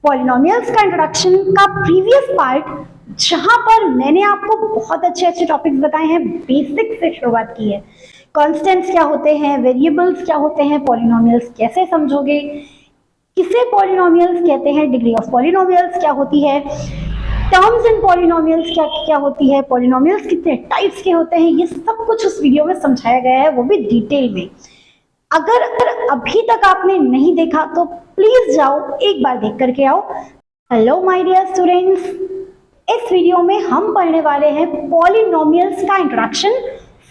Polynomials का introduction का previous part, जहां पर मैंने आपको बहुत अच्छे अच्छे टॉपिक्स बताए हैं, बेसिक से शुरुआत की है। कॉन्स्टेंट्स क्या होते हैं, वेरिएबल्स क्या होते हैं, पॉलिनोमियल्स कैसे समझोगे, किसे पॉलिनोमियल्स कहते हैं, डिग्री ऑफ पॉलिनोमियल्स क्या होती है, टर्म्स इन पॉलिनोमियल्स क्या क्या होती है, पॉलिनोमियल्स कितने टाइप्स के होते हैं, ये सब कुछ उस वीडियो में समझाया गया है, वो भी डिटेल में। अगर अभी तक आपने नहीं देखा तो प्लीज जाओ एक बार देख करके आओ। हेलो माय डियर स्टूडेंट्स, इस वीडियो में हम पढ़ने वाले हैं पॉलिनोमियल्स का इंट्रोडक्शन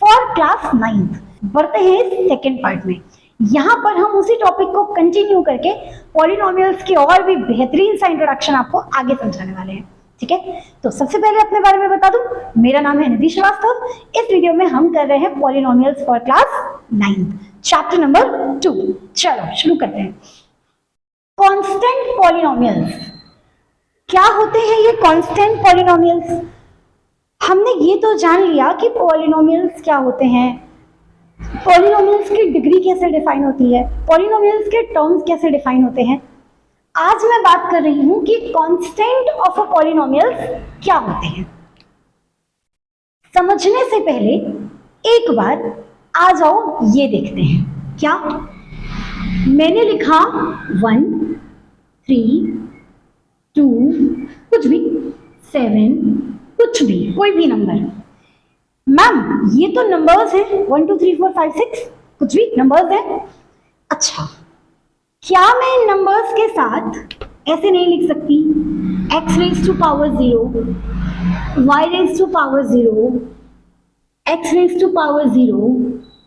फॉर क्लास 9th। बढ़ते हैं इस सेकेंड पार्ट में। यहाँ पर हम उसी टॉपिक को कंटिन्यू करके पॉलिनोमियल्स के और भी बेहतरीन सा इंट्रोडक्शन आपको आगे समझाने वाले हैं। ठीक है, तो सबसे पहले अपने बारे में बता दूं, मेरा नाम है निधि श्रीवास्तव। इस वीडियो में हम कर रहे हैं polynomials for class 9th, chapter number 2। चलो शुरू करते हैं। कांस्टेंट पॉलिनोमियल्स क्या होते हैं? ये कांस्टेंट पॉलिनोमियल्स, हमने ये तो जान लिया कि पॉलिनोमियल्स क्या होते हैं, पॉलिनोमियल्स की डिग्री कैसे डिफाइन होती है, पॉलिनोमियल्स के टर्म्स कैसे डिफाइन होते हैं। आज मैं बात कर रही हूं कि कांस्टेंट ऑफ अ पॉलिनोमियल्स क्या होते हैं। समझने से पहले एक बार आ जाओ, ये देखते हैं। क्या मैंने लिखा 1 3 2 कुछ भी 7 कुछ भी, कोई भी नंबर। मैम ये तो नंबर्स हैं, 1 2 3 4 5 6 कुछ भी नंबर्स हैं। अच्छा, क्या मैं इन नंबर्स के साथ ऐसे नहीं लिख सकती x raise to power 0, y raise to power 0, x raise to power 0,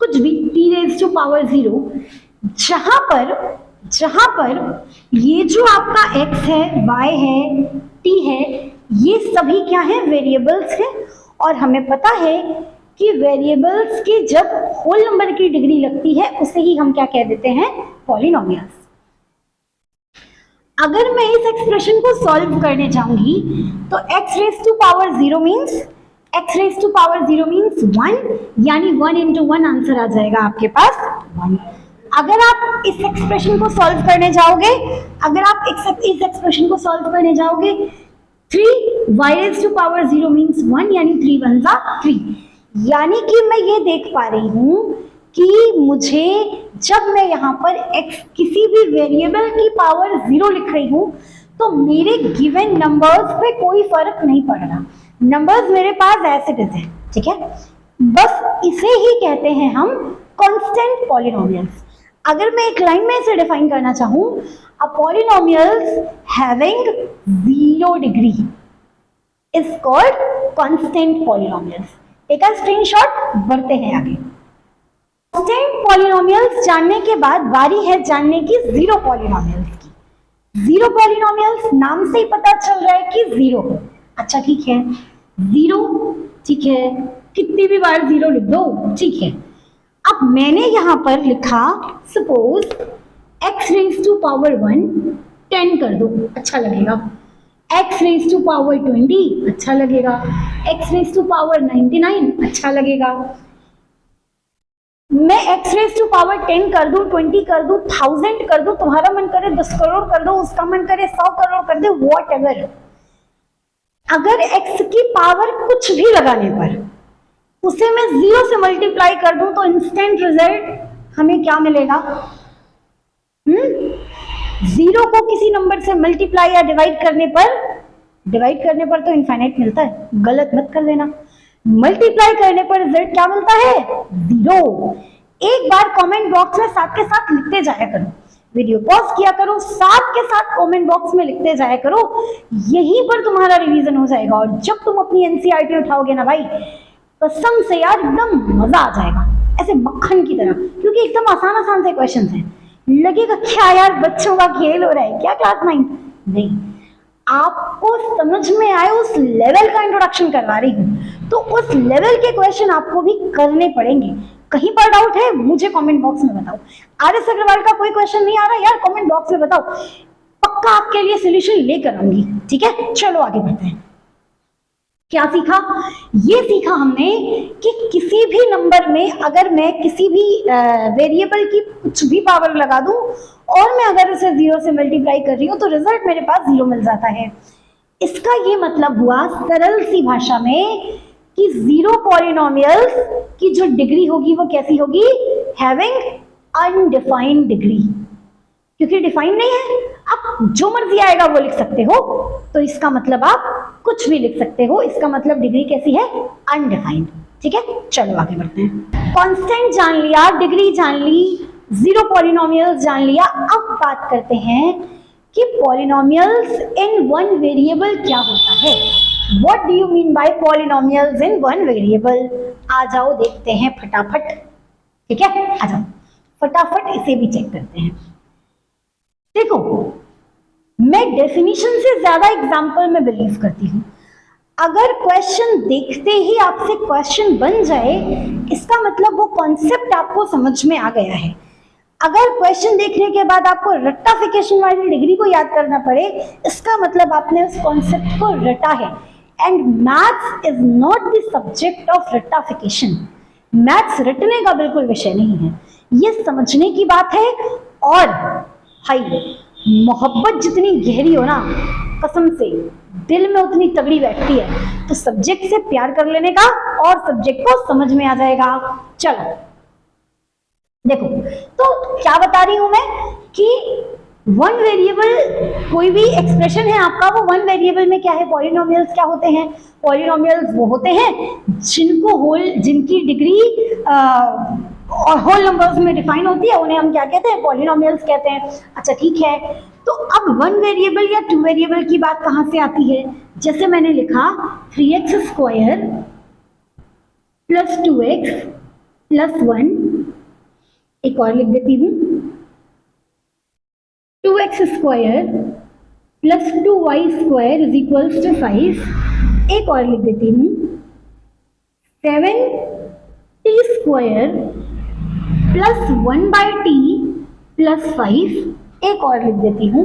कुछ भी t रेज टू पावर 0, जहां पर ये जो आपका x है, y है, t है, ये सभी क्या है? वेरिएबल्स हैं। और हमें पता है कि वेरिएबल्स की जब होल नंबर की डिग्री लगती है उसे ही हम क्या कह देते हैं? पॉलिनोमियल्स। अगर मैं इस एक्सप्रेशन को सॉल्व करने जाऊंगी तो x raise to power 0 means 1, यानी 1 into 1 आंसर आ जाएगा आपके पास 1। अगर आप इस एक्सप्रेशन को सॉल्व करने जाओगे, 3 y raise to power 0 means 1, यानी 3 1 जा 3। यानी कि मैं ये देख पा रही हूं कि मुझे जब मैं यहाँ पर x किसी भी वेरिएबल की पावर 0 लिख रही हूँ तो मेरे गिवन नंबर्स पे कोई फर्क नहीं पड़ रहा, नंबर्स मेरे पास एज इट इज है। ठीक है, बस इसे ही कहते हैं हम कांस्टेंट पॉलिनोमियल्स। अगर मैं एक लाइन में इसे डिफाइन करना चाहूँ, a polynomials having 0 degree is called constant polynomials. Take a screenshot, बढ़ते हैं आगे। कांस्टेंट पॉलिनोमियल्स जानने के बाद बारी है जानने की जीरो पॉलिनोमियल्स की। जीरो पॉलिनोमियल्स नाम से ही पता चल रहा है कि 0 हो। अच्छा ठीक है, 0 ठीक है, कितनी भी बार 0 लिख दो, ठीक है। अब मैंने यहां पर लिखा suppose x raise to power 1 10 कर दो, अच्छा लगेगा। x रेज टू पावर 20 अच्छा लगेगा, x रेज टू पावर 99 अच्छा लगेगा। मैं x रेज टू पावर 10 कर दूं, 20 कर दूं, 1000 कर दूं, तुम्हारा मन करे 10 करोड़ कर दो, उसका मन करे 100 करोड़ कर दे, वॉट एवर। अगर x की पावर कुछ भी लगाने पर उसे मैं 0 से मल्टीप्लाई कर दूं तो इंस्टेंट रिजल्ट हमें क्या मिलेगा? 0 को किसी नंबर से मल्टीप्लाई या डिवाइड करने पर तो इनफाइनाइट मिलता है, गलत मत कर देना। मल्टीप्लाई करने पर रिजल्ट क्या मिलता है? 0। एक बार कमेंट बॉक्स में साथ के साथ लिखते जाया करो, वीडियो पॉज किया करो, साथ के साथ कमेंट बॉक्स में लिखते जाया करो, यहीं पर तुम्हारा रिवीजन हो जाएगा। और जब तुम अपनी एनसीईआरटी उठाओगे ना भाई, कसम से यार एकदम मजा आ जाएगा, ऐसे मक्खन की तरह, क्योंकि एकदम आसान से क्वेश्चन हैं। लगेगा क्या यार बच्चों का खेल हो रहा है क्या क्लास 9? नहीं, आपको समझ में आए उस लेवल का इंट्रोडक्शन करवा रही हूँ, तो उस लेवल के क्वेश्चन आपको भी करने पड़ेंगे। कहीं पर डाउट है मुझे कमेंट बॉक्स में बताओ। आर.एस. अग्रवाल का कोई क्वेश्चन नहीं आ रहा यार, कमेंट बॉक्स में बताओ, पक्का आपके लिए सोल्यूशन लेकर आऊंगी। ठीक है, चलो आगे बढ़ते हैं। क्या सीखा? ये सीखा हमने कि किसी भी नंबर में अगर मैं किसी भी वेरिएबल की कुछ भी पावर लगा दूं और मैं अगर उसे 0 से मल्टीप्लाई कर रही हूं तो रिजल्ट मेरे पास 0 मिल जाता है। इसका ये मतलब हुआ सरल सी भाषा में कि 0 पॉलिनोमियल्स की जो डिग्री होगी वो कैसी होगी? हैविंग अनडिफाइंड डिग्री, क्योंकि डिफाइन नहीं है। आप जो मर्जी आएगा वो लिख सकते हो, तो इसका मतलब आप कुछ भी लिख सकते हो। इसका मतलब डिग्री कैसी है? अनडिफाइंड। ठीक है, चलो आगे बढ़ते हैं। कांस्टेंट जान लिया, डिग्री जान ली, 0 पॉलिनोमियल्स जान लिया। अब बात करते हैं कि पॉलिनोमियल्स इन वन वेरिएबल क्या होता है। What do you mean by polynomials in one variable? आ जाओ देखते हैं फटाफट। ठीक है, आ जाओ फटाफट इसे भी चेक करते हैं। देखो, मैं डेफिनेशन से ज्यादा एग्जाम्पल में बिलीव करती हूं। अगर क्वेश्चन देखते ही आपसे क्वेश्चन बन जाए, इसका मतलब वो कॉन्सेप्ट आपको समझ में आ गया है। अगर क्वेश्चन देखने के बाद आपको रट्टाफिकेशन वाली डिग्री को याद करना पड़े, इसका मतलब आपने उस कॉन्सेप्ट को रटा है। And maths is not the subject of रट्टाफिकेशन। मैथ्स रटने का बिल्कुल विषय नहीं है, ये समझने की बात है। और हाई मोहब्बत जितनी गहरी हो ना, कसम से दिल में उतनी तगड़ी बैठती है। तो सब्जेक्ट से प्यार कर लेने का और सब्जेक्ट को समझ में आ जाएगा। चलो देखो, तो क्या बता रही हूं मैं कि वन वेरिएबल कोई भी एक्सप्रेशन है आपका, वो वन वेरिएबल में क्या है? पॉलिनोमियल्स क्या होते हैं? पॉलिनोमियल्स वो होते हैं जिनकी डिग्री और होल नंबर्स में डिफाइन होती है, उन्हें हम क्या कहते हैं? पॉलिनोमियल्स कहते हैं। अच्छा ठीक है, तो अब वन वेरिएबल या टू वेरिएबल की बात कहां से आती है? जैसे मैंने लिखा 3x square plus 2x plus 1, एक और लिख देती हूं 2x square plus 2y square is equals to 5, एक और लिख देती हूं 7t square plus 1/t plus 5, एक और लिख देती हूं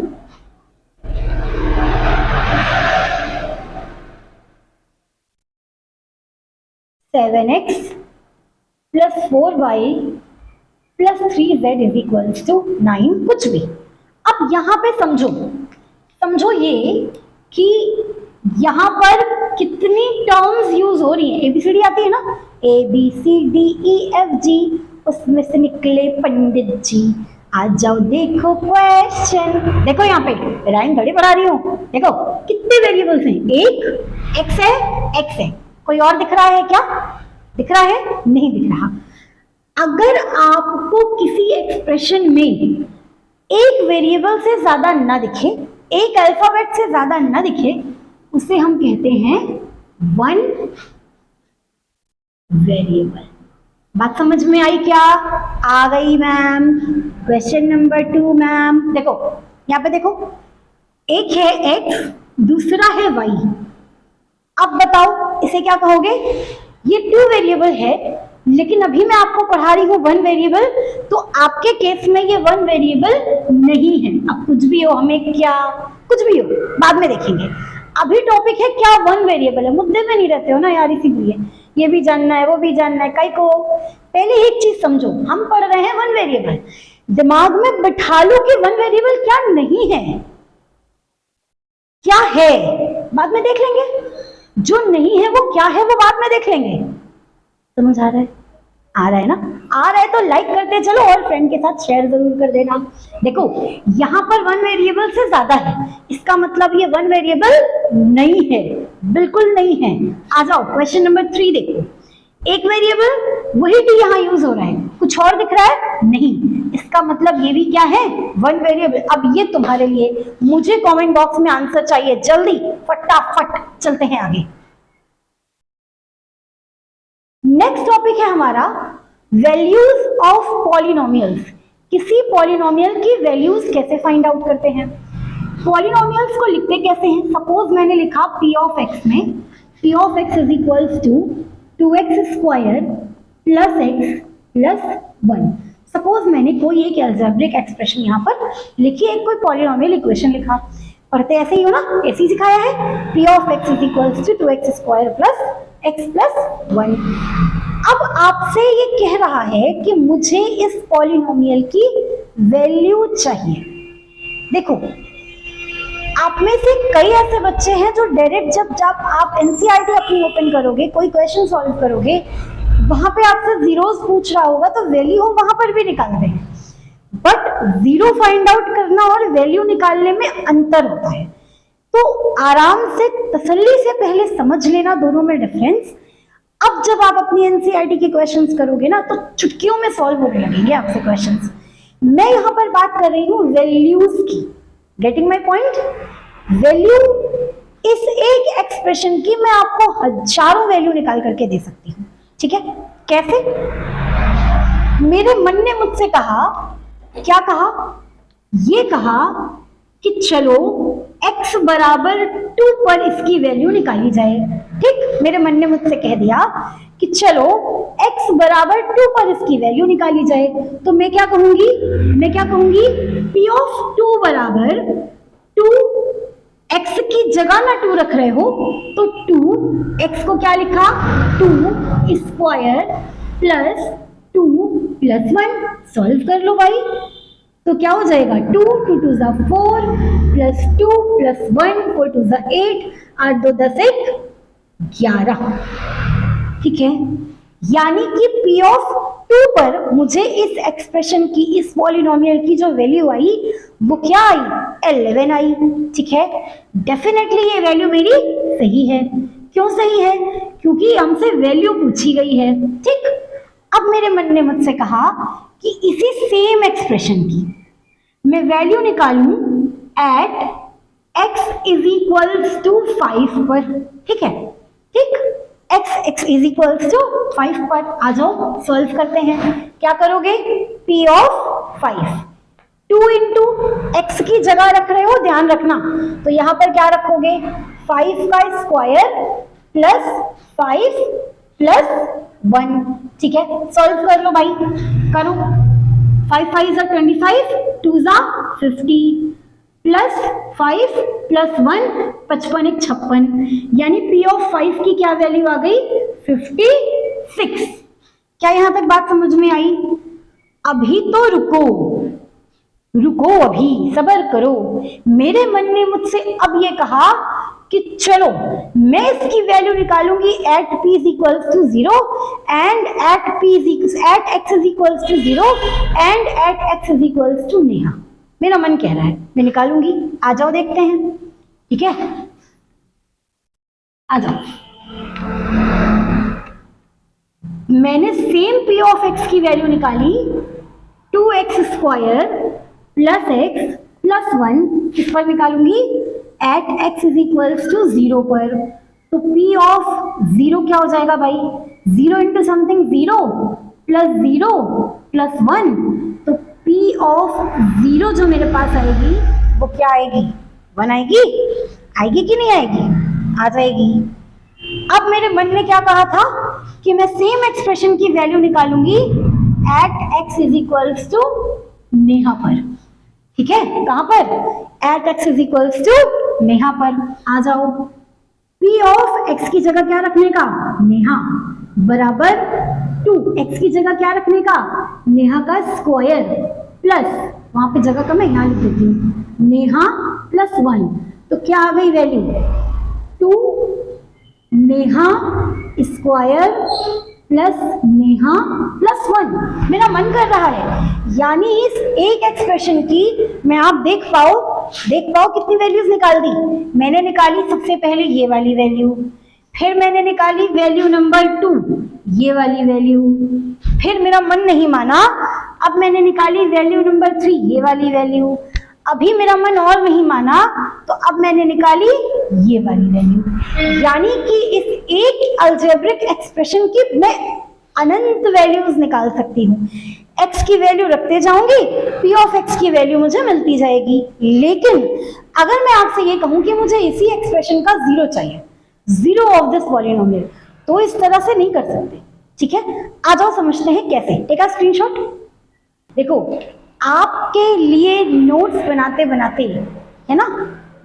7x plus 4y plus 3z is equals to 9, कुछ भी। अब यहां पे समझो ये कि यहां पर कितनी टर्म्स यूज हो रही है। एबीसीडी आती है ना, ABCDEFG, उसमें से निकले पंडित जी। आ जाओ देखो क्वेश्चन, देखो यहाँ पे राइम थोड़ी पढ़ा रही हूँ। देखो कितने वेरिएबल्स हैं, एक x है, कोई और दिख रहा है क्या? दिख रहा है? नहीं दिख रहा। अगर आपको किसी एक्सप्रेशन में एक वेरिएबल से ज्यादा ना दिखे, एक अल्फाबेट से ज्यादा ना दिखे, उसे हम कहते हैं वन वेरिएबल। बात समझ में आई क्या? आ गई मैम। Question number 2 ma'am. देखो यहाँ पे देखो, एक है x, दूसरा है y। अब बताओ इसे क्या कहोगे? ये टू वेरिएबल है, लेकिन अभी मैं आपको पढ़ा रही हूँ वन वेरिएबल, तो आपके केस में ये वन वेरिएबल नहीं है। अब कुछ भी हो, हमें क्या कुछ भी हो बाद में देखेंगे। अभी टॉपिक है क्या वन वेरिएबल है। मुद्दे में नहीं रहते हो ना यार, इसीलिए ये भी जानना है वो भी जानना है। कई को पहले एक चीज समझो, हम पढ़ रहे हैं वन वेरिएबल, दिमाग में बिठा लो कि वन वेरिएबल क्या नहीं है, क्या है बाद में देख लेंगे। जो नहीं है वो क्या है वो बाद में देख लेंगे। समझ आ रहा है? आ रहा है ना? आ रहा है तो लाइक करते चलो और फ्रेंड के साथ शेयर जरूर कर देना। देखो यहाँ पर वन वेरिएबल से ज्यादा है, इसका मतलब ये वन वेरिएबल नहीं है, बिल्कुल नहीं है। आ जाओ क्वेश्चन नंबर 3 देखो। एक वेरिएबल वही भी यहाँ यूज हो रहा है, कुछ और दिख रहा है? नहीं, इसका मतलब ये भी क्या है? One variable. अब ये तुम्हारे लिए, मुझे कमेंट बॉक्स में आंसर चाहिए जल्दी, फटाफट चलते हैं आगे। नेक्स्ट टॉपिक है हमारा वैल्यूज ऑफ पॉलिनोमियल्स। किसी पॉलिनोमियल की वैल्यूज कैसे फाइंड आउट करते हैं? पॉलिनोमियल्स को लिखते कैसे हैं? सपोज मैंने लिखा p ऑफ x में p of x is equals to 2x square plus x plus 1। Suppose मैंने कोई एक अलजेब्रिक एक्सप्रेशन यहाँ पर लिखी, एक कोई पॉलिनोमियल इक्वेशन लिखा। पढ़ते ऐसे ही हो ना, ऐसे ही सिखाया है। P of x is equals to 2x square plus x plus 1। अब आपसे ये कह रहा है कि मुझे इस पॉलिनोमियल की वैल्यू चाहिए। देखो, आप में से कई ऐसे बच्चे हैं जो डायरेक्ट जब आप एनसीईआरटी अपनी ओपन करोगे, कोई क्वेश्चन सॉल्व करोगे, वहां पे आपसे जीरोस पूछ रहा होगा तो वैल्यू हम वहां पर भी निकाल देंगे, बट जीरो फाइंड आउट करना और वैल्यू निकालने में अंतर होता है। तो आराम से तसल्ली से पहले समझ लेना दोनों में डिफरेंस। अब जब आप अपनी एनसीईआरटी के क्वेश्चंस करोगे ना तो चुटकियों में सॉल्व होने लगेंगे आपसे क्वेश्चंस। मैं यहां पर बात कर रही हूं वैल्यूज की। Getting my point? वैल्यू, इस एक एक्सप्रेशन की मैं आपको हजारों वैल्यू निकाल करके दे सकती हूं। ठीक है? कैसे? मेरे मन ने मुझसे कहा, क्या कहा? ये कहा कि चलो x बराबर 2 पर इसकी वैल्यू निकाली जाए। ठीक, मेरे मन ने मुझसे कह दिया कि चलो x बराबर 2 पर इसकी वैल्यू निकाली जाए। तो मैं क्या कहूंगी? p ऑफ 2 बराबर 2, x की जगह ना 2 रख रहे हो तो 2, x को क्या लिखा? 2 स्क्वायर प्लस 2 प्लस 1। सॉल्व कर लो भाई। तो क्या हो जाएगा? 2 2 2 4 प्लस 2 प्लस 1 4 2 8, 8 2 10 1 11। ठीक है, यानी कि P ऑफ 2 पर मुझे इस एक्सप्रेशन की, इस पॉलिनोमियल की जो वैल्यू आई वो क्या आई? 11 आई। ठीक है, डेफिनेटली ये वैल्यू मेरी सही है। क्यों सही है? क्योंकि हमसे वैल्यू पूछी गई है। ठीक, अब मेरे मन ने मुझसे कहा कि इसी सेम एक्सप्रेशन की मैं वैल्यू निकालूं at x is equals to 5 पर। ठीक है, ठीक, x इज इक्वल्स टू 5 पर। आ जाओ सॉल्व करते हैं। क्या करोगे? p ऑफ 5, 2 इंटू एक्स की जगह रख रहे हो, ध्यान रखना। तो यहां पर क्या रखोगे? 5 का स्क्वायर प्लस 5 प्लस 1। ठीक है, सॉल्व कर लो भाई, करो। 5 5 is 25, 2 is 50 प्लस 5 प्लस 1 55 1 56, यानी P ऑफ 5 की क्या वैल्यू आ गई? 56। क्या यहां तक बात समझ में आई? अभी तो रुको, अभी सब्र करो। मेरे मन ने मुझसे अब ये कहा कि चलो मैं इसकी वैल्यू निकालूंगी at p is equals to 0 and at x is equals to 0 and at x is equals to Neha. मेरा मन कह रहा है मैं निकालूंगी। आ जाओ देखते हैं। ठीक है, आ जाओ। मैंने सेम p ऑफ x की वैल्यू निकाली 2x square plus x plus 1। किस पर निकालूंगी? At x is equals to 0 पर। तो p ऑफ 0 क्या हो जाएगा भाई? 0 इंटू समथिंग 0 प्लस 0 प्लस 1। तो p ऑफ 0 जो मेरे पास आएगी वो क्या आएगी? 1 आएगी। आएगी कि नहीं आएगी? आ जाएगी। अब मेरे मन ने क्या कहा था कि मैं सेम एक्सप्रेशन की वैल्यू निकालूंगी at x is equals to नेहा पर। ठीक है, कहां पर? At x is equals to नेहा पर। आ जाओ, p ऑफ x की जगह क्या रखने का? नेहा बराबर 2, x की जगह क्या रखने का? नेहा का स्क्वायर प्लस, वहां पे जगह कम है, यहां लिख देती हूं, नेहा प्लस 1। तो क्या आ गई value? 2 Neha square plus Neha plus 1। मेरा मन कर रहा है, यानी इस एक एक्सप्रेशन की मैं, आप देख पाओ कितनी वैल्यूज निकाल दी। मैंने निकाली सबसे पहले ये वाली वैल्यू, फिर मैंने निकाली वैल्यू नंबर 2 ये वाली वैल्यू, फिर मेरा मन नहीं माना, अब मैंने निकाली वैल्यू नंबर 3 ये वाली वैल्यू, अभी मेरा मन और नहीं माना तो अब मैंने निकाली ये वाली वैल्यू। यानी कि इस एक अलजेब्रिक एक्सप्रेशन की मैं अनंत वैल्यूज निकाल सकती हूँ। x की वैल्यू रखते जाऊंगी, p ऑफ x की वैल्यू मुझे मिलती जाएगी। लेकिन अगर मैं आपसे ये कहूं कि मुझे इसी एक्सप्रेशन का 0 चाहिए, 0 ऑफ दिस पॉलिनोमियल, तो इस तरह से नहीं कर सकते। ठीक है, आ जाओ समझते हैं कैसे। Take a screenshot. देखो, आपके लिए नोट्स बनाते बनाते, है ना,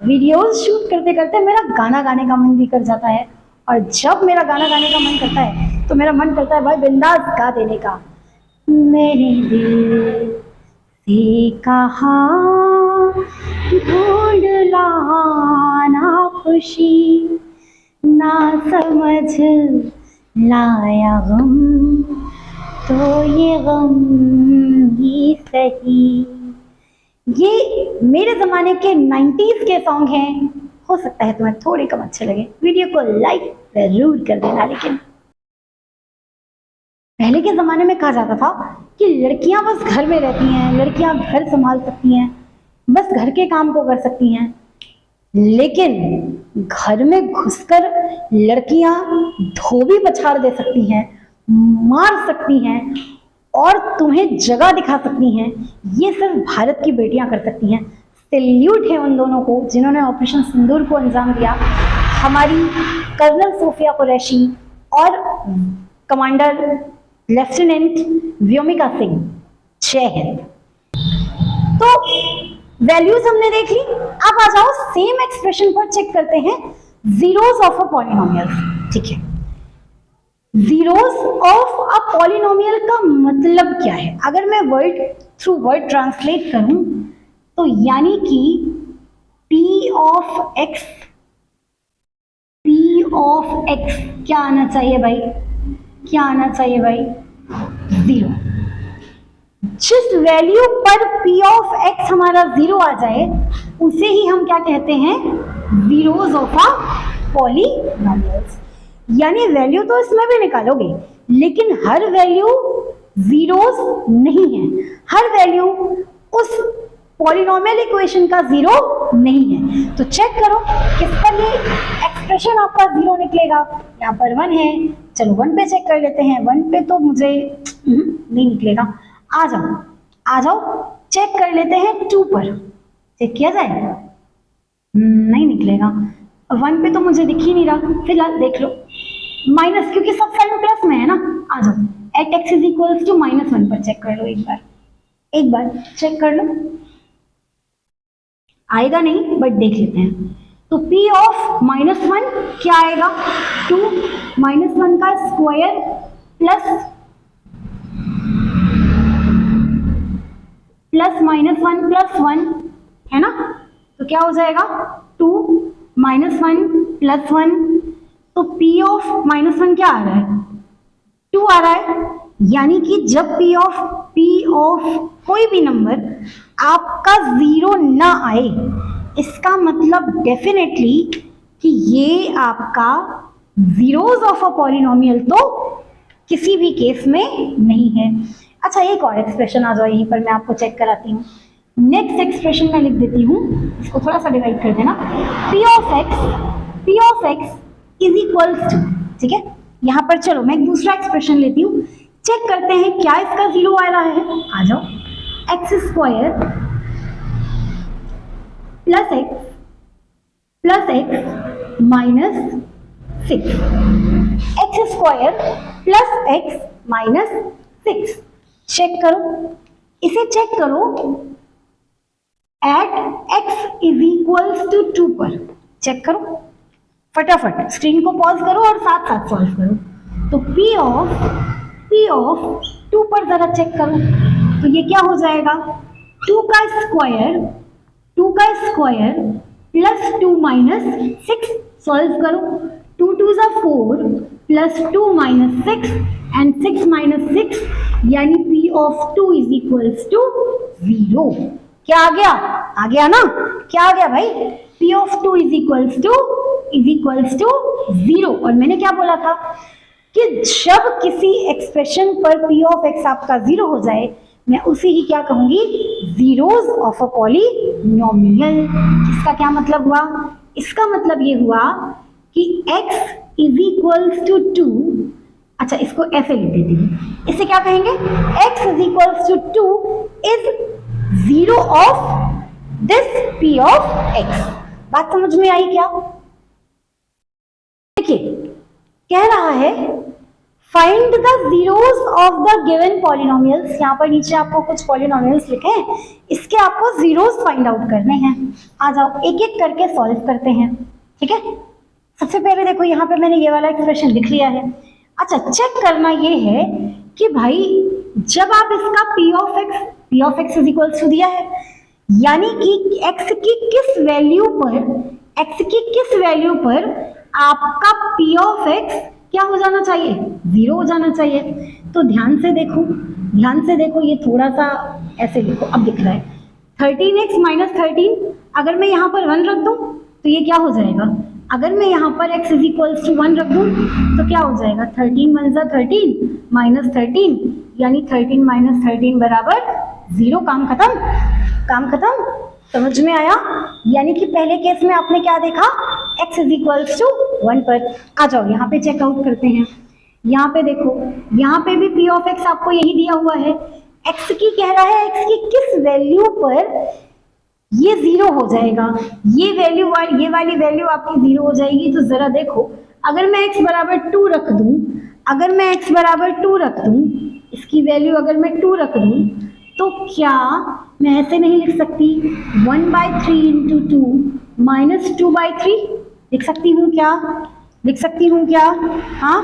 वीडियोस शूट करते करते मेरा गाना गाने का मन भी कर जाता है, और जब मेरा गाना गाने का मन करता है तो मेरा मन करता है भाई बिंदास गा देने का। मेरे दिल से कहा ढूंढ लाना खुशी, ना समझ लाया गम, तो ये गम ही सही। ये मेरे ज़माने के 90s के सॉन्ग हैं, हो सकता है तुम्हें थोड़े कम अच्छे लगे। वीडियो को लाइक ज़रूर कर देना। लेकिन पहले के ज़माने में कहा जाता था कि लड़कियां बस घर में रहती हैं, लड़कियां घर संभाल सकती हैं, बस घर के काम को कर सकती हैं। लेकिन घर में घुसकर लड़कियां धोबी पछाड़ दे सकती हैं, मार सकती हैं और तुम्हें जगह दिखा सकती हैं, ये सिर्फ भारत की बेटियां कर सकती हैं। सैल्यूट है उन दोनों को जिन्होंने ऑपरेशन सिंदूर को अंजाम दिया। हमारी कर्नल सोफिया कुरैशी और कमांडर लेफ्टिनेंट व्योमिका सिंह, जय हिंद। तो वैल्यूज हमने देख ली। अब आ जाओ सेम एक्सप्रेशन पर चेक करते हैं जीरोस ऑफ अ पॉलिनोमियल। ठीक है, जीरोस ऑफ अ पॉलिनोमियल का मतलब क्या है? अगर मैं वर्ड थ्रू वर्ड ट्रांसलेट करूं तो यानी कि p ऑफ x क्या आना चाहिए भाई? क्या आना चाहिए भाई? 0। जिस वैल्यू पर p ऑफ x हमारा 0 आ जाए उसे ही हम क्या कहते हैं? Zeros of a polynomials. यानी वैल्यू तो इसमें भी निकालोगे, लेकिन हर वैल्यू जीरोस नहीं है, हर वैल्यू उस पॉलिनोमियल इक्वेशन का 0 नहीं है। तो चेक करो किस पर ये एक्सप्रेशन आपका 0 निकलेगा। यहाँ पर 1 है, चलो 1 पे चेक कर लेते हैं। 1 पे तो मुझे नहीं निकलेगा। आ जाओ चेक कर लेते हैं 2 पर। चेक किया जाए, नहीं निकलेगा। 1 पे तो मुझे दिख ही नहीं रहा, फिलहाल देख लो माइनस, क्योंकि सब साइड में प्लस में है ना। आ जाओ at x is equals to -1 पर चेक कर लो। एक बार चेक कर लो, आएगा नहीं बट देख लेते हैं। तो p ऑफ -1 क्या आएगा? 2 -1 का स्क्वायर प्लस -1 प्लस 1 है ना, तो क्या हो जाएगा? 2 -1 प्लस 1। तो p ऑफ -1 क्या आ रहा है? 2 आ रहा है। यानी कि जब p ऑफ कोई भी नंबर आपका 0 ना आए, इसका मतलब डेफिनेटली कि ये आपका जीरोस ऑफ अ पॉलिनोमियल तो किसी भी केस में नहीं है। अच्छा, एक और एक्सप्रेशन आ जाओ, यहीं पर मैं आपको चेक कराती हूँ। नेक्स्ट एक्सप्रेशन मैं लिख देती हूँ, इसको थोड़ा सा डिवाइड कर देना। p of x is equals to, ठीक है। यहाँ पर चलो मैं एक दूसरा एक्सप्रेशन लेती हूँ, चेक करते हैं क्या इसका 0 आ रहा है। आ जाओ, x square plus x minus 6, x square plus x minus 6। Check करो, इसे चेक करो at x is equals to 2 पर। चेक करो फटाफट, स्क्रीन को पॉज करो और साथ साथ सॉल्व करो। तो p ऑफ 2 पर जरा चेक करो, तो ये क्या हो जाएगा? 2 का स्क्वायर प्लस 2 माइनस 6। सॉल्व करो, 2 2 ज़ा 4 प्लस 2 माइनस 6 एंड 6 माइनस 6, यानी p of 2 is equals to 0। क्या आ गया? आ गया ना? क्या आ गया भाई? p of 2 is equals to 0। और मैंने क्या बोला था कि जब किसी एक्सप्रेशन पर p ऑफ x आपका 0 हो जाए, मैं उसे ही क्या कहूंगी? Zeros of a polynomial. इसका क्या मतलब हुआ? इसका मतलब ये हुआ कि x इज इक्वल्स टू 2। अच्छा, इसको ऐसे लिख देती हूँ, इसे क्या कहेंगे? x is equals to 2 is 0 of this p of x। बात समझ में आई क्या? देखिए, कह रहा है find the zeros of the given polynomials. यहाँ पर नीचे आपको कुछ पॉलिनोमियल्स लिखे हैं, इसके आपको जीरोस फाइंड आउट करने हैं। आ जाओ एक एक करके सॉल्व करते हैं, ठीक है। सबसे पहले देखो यहाँ पे मैंने ये वाला एक्सप्रेशन लिख लिया है। अच्छा, चेक करना ये है कि भाई जब आप इसका p of x is equals to दिया है, यानी कि x की किस वैल्यू पर आपका p ऑफ x क्या हो जाना चाहिए, जीरो हो जाना चाहिए। तो ध्यान से देखो ये थोड़ा सा ऐसे लिखो, अब दिख रहा है 13x माइनस 13, अगर मैं यहाँ पर 1 रख दूं तो ये क्या हो जाएगा, अगर मैं यहाँ पर x इज इक्वल्स टू 1 रख दूं तो क्या हो जाएगा, 13 वन जा 13 माइनस 13, यानी 13 माइनस 13 बराबर 0। काम खत्म। समझ में आया? यानी कि पहले केस में आपने क्या देखा, x इज इक्वल्स टू 1 पर। आ जाओ यहाँ पे चेकआउट करते हैं। यहाँ पे देखो, यहाँ पे भी p ऑफ x आपको यही दिया हुआ है। x की कह रहा है, x की किस वैल्यू पर ये 0 हो जाएगा, ये वाली वैल्यू आपकी 0 हो जाएगी। तो जरा देखो, अगर मैं x बराबर 2 रख दूं, इसकी वैल्यू अगर मैं 2 रख दूं, तो क्या मैं ऐसे नहीं लिख सकती 1/3 इंटू 2 माइनस 2/3 लिख सकती हूँ क्या? हाँ,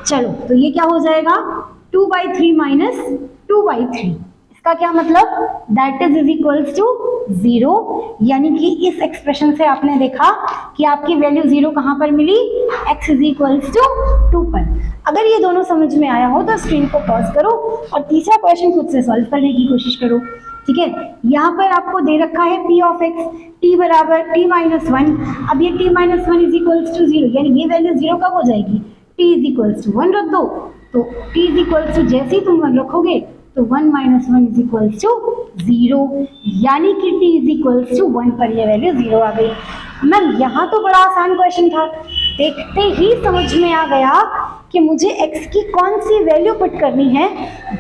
चलो तो ये क्या हो जाएगा, 2/3 माइनस 2/3। इसका क्या मतलब, दैट इज इक्वल्स टू 0। यानी कि इस एक्सप्रेशन से आपने देखा कि आपकी वैल्यू 0 कहाँ पर मिली, x इज इक्वल्स टू 2 पर। अगर ये दोनों समझ में आया हो तो स्क्रीन को पॉज करो और तीसरा क्वेश्चन खुद से सॉल्व करने की कोशिश करो, ठीक है। यहाँ पर आपको दे रखा है p ऑफ x t बराबर t माइनस 1। अब ये t minus 1 is equals to 0, यानी ये वैल्यू 0 कब हो जाएगी, t इज इक्वल्स टू 1 रख दो, तो t इज इक्वल्स टू जैसे ही तुम 1 रखोगे तो 1 माइनस 1 इज इक्वल्स टू 0, यानी कि t इज इक्वल्स टू 1 पर ये वैल्यू 0 आ गई। मैम यहाँ तो बड़ा आसान क्वेश्चन था, देखते ही समझ में आ गया कि मुझे x की कौन सी वैल्यू पुट करनी है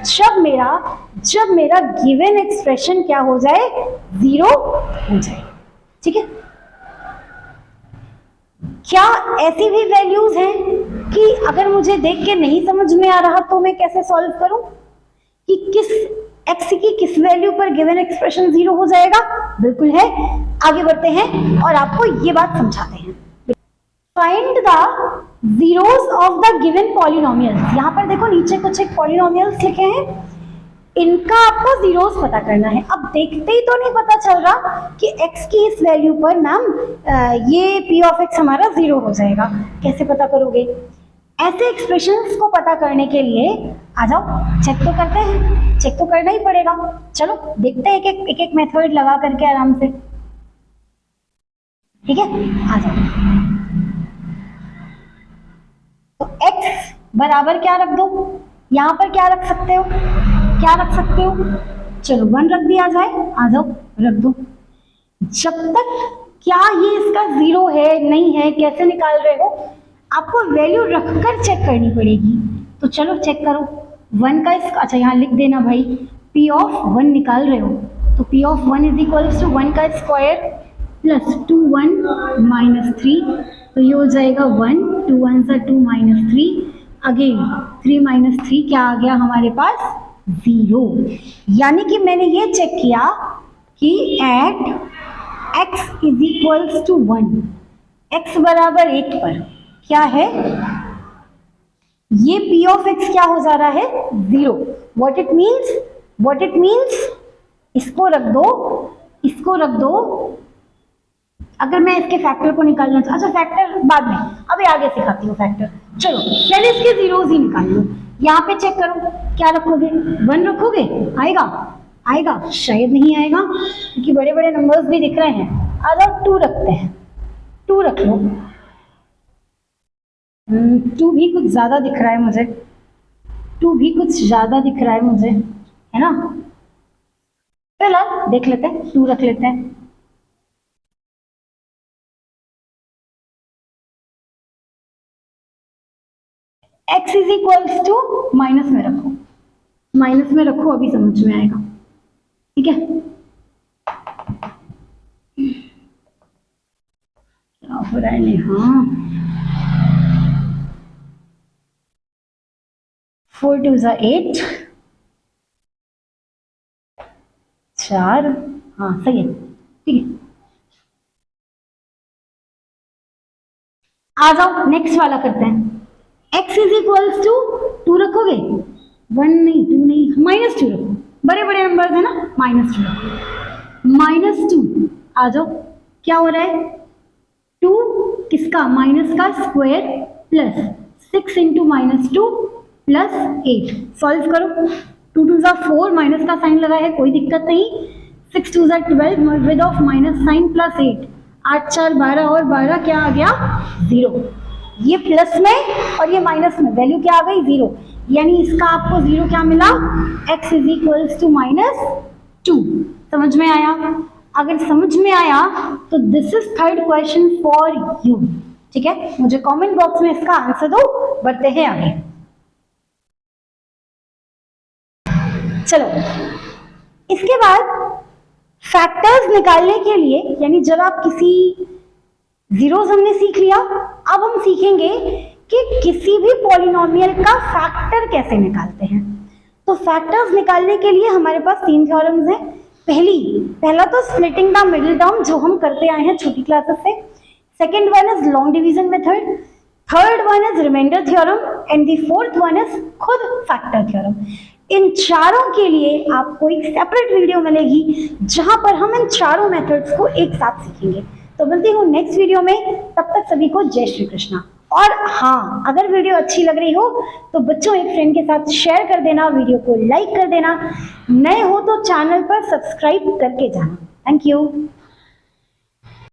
जब मेरा गिवन एक्सप्रेशन क्या हो जाए, 0 हो जाए, ठीक है। क्या ऐसी भी वैल्यूज हैं कि अगर मुझे देख के नहीं समझ में आ रहा तो मैं कैसे सॉल्व करूं कि x की किस वैल्यू पर गिवन एक्सप्रेशन 0 हो जाएगा? बिल्कुल है। आगे बढ़ते हैं और आपको ये बात समझाते हैं। Find the zeros of the given polynomials. यहाँ पर देखो नीचे कुछ एक पॉलिनोमियल्स लिखे हैं, इनका आपको जीरोस पता करना है। अब देखते ही तो नहीं पता चल रहा कि x की इस वैल्यू पर मैम ये p ऑफ x हमारा 0 हो जाएगा, कैसे पता करोगे? ऐसे एक्सप्रेशंस को पता करने के लिए आ जाओ चेक तो करते हैं, चेक तो करना ही पड़ेगा। चलो देखते हैं एक एक मेथड लगा करके आराम से, ठीक है। आ जाओ, तो x बराबर क्या रख दो, यहाँ पर क्या रख सकते हो, चलो 1 रख दिया जाए, आ जाओ रख दो। जब तक क्या ये इसका 0 है नहीं है कैसे निकाल रहे हो, आपको वैल्यू रखकर चेक करनी पड़ेगी। तो चलो चेक करो, 1 का अच्छा यहाँ लिख देना भाई, p ऑफ 1 निकाल रहे हो तो p of 1 is equals to 1 का स्क्वायर प्लस 2 1 माइनस 3, तो ये हो जाएगा 1, 2 1 सा 2 माइनस 3, अगेन 3 माइनस 3 क्या आ गया हमारे पास, 0। यानी कि मैंने ये चेक किया कि at x is equals to 1, x बराबर 1 पर क्या है, ये p ऑफ x क्या हो जा रहा है, 0। व्हाट इट मीन्स, इसको रख दो। अगर मैं इसके फैक्टर को निकालना चाहूँ, अच्छा फैक्टर बाद में, अभी आगे सिखाती हूँ फैक्टर। चलो पहले इसके जीरोस ही निकाल लो। यहाँ पे चेक करो, क्या रखोगे, 1 रखोगे, आएगा शायद नहीं आएगा क्योंकि बड़े बड़े नंबर्स भी दिख रहे हैं। आ जाओ 2 रखते हैं, 2 रख लो। 2 भी कुछ ज्यादा दिख रहा है मुझे, है ना। फिलहाल देख लेते हैं, 2 रख लेते हैं। x is equals to minus में रखो, अभी समझ में आएगा, ठीक है। क्या हो रहा है, हाँ 2 ज़ा 8, 4, हाँ सही है, ठीक है। आ जाओ नेक्स्ट वाला करते हैं। x इज इक्वल्स टू 2 रखोगे, 1 नहीं 2 नहीं, -2 रखो, बड़े बड़े नंबर्स है ना, -2 रखो, -2 आ जाओ, क्या हो रहा है, 2 किसका, माइनस का square plus 6 into -2 plus 8, solve करो, 2 2 ज़ा 4, माइनस का साइन लगा है, कोई दिक्कत नहीं, 6 2 ज़ा 12 with of minus sign plus 8, 8 4 12 और 12 क्या आ गया, 0, ये प्लस में और ये माइनस में, वैल्यू क्या आ गई, 0, यानी इसका आपको 0 क्या मिला, x इज इक्वल्स टू -2। समझ में आया? अगर समझ में आया तो this is third question for you, ठीक है, मुझे कमेंट बॉक्स में इसका आंसर दो, बढ़ते हैं आगे। चलो इसके बाद फैक्टर्स निकालने के लिए, यानी जब आप किसी जीरोस हमने सीख लिया, अब हम सीखेंगे कि किसी भी पॉलिनोमियल का फैक्टर कैसे निकालते हैं। तो फैक्टर्स निकालने के लिए हमारे पास 3 थ्योरम्स हैं। पहला तो स्प्लिटिंग द मिडिल टर्म, जो हम करते आए हैं छोटी क्लासेस से। Second one is long division method, third one is remainder theorem and the fourth one is खुद फैक्टर थ्योरम। इन चारों के लिए आपको एक सेपरेट वीडियो मिलेगी जहां पर हम इन चारों मेथड्स को एक साथ सीखेंगे। तो मिलती हूँ नेक्स्ट वीडियो में, तब तक सभी को जय श्री कृष्णा। और हाँ, अगर वीडियो अच्छी लग रही हो तो बच्चों एक फ्रेंड के साथ शेयर कर देना, वीडियो को लाइक कर देना, नए हो तो चैनल पर सब्सक्राइब करके जाना। Thank you.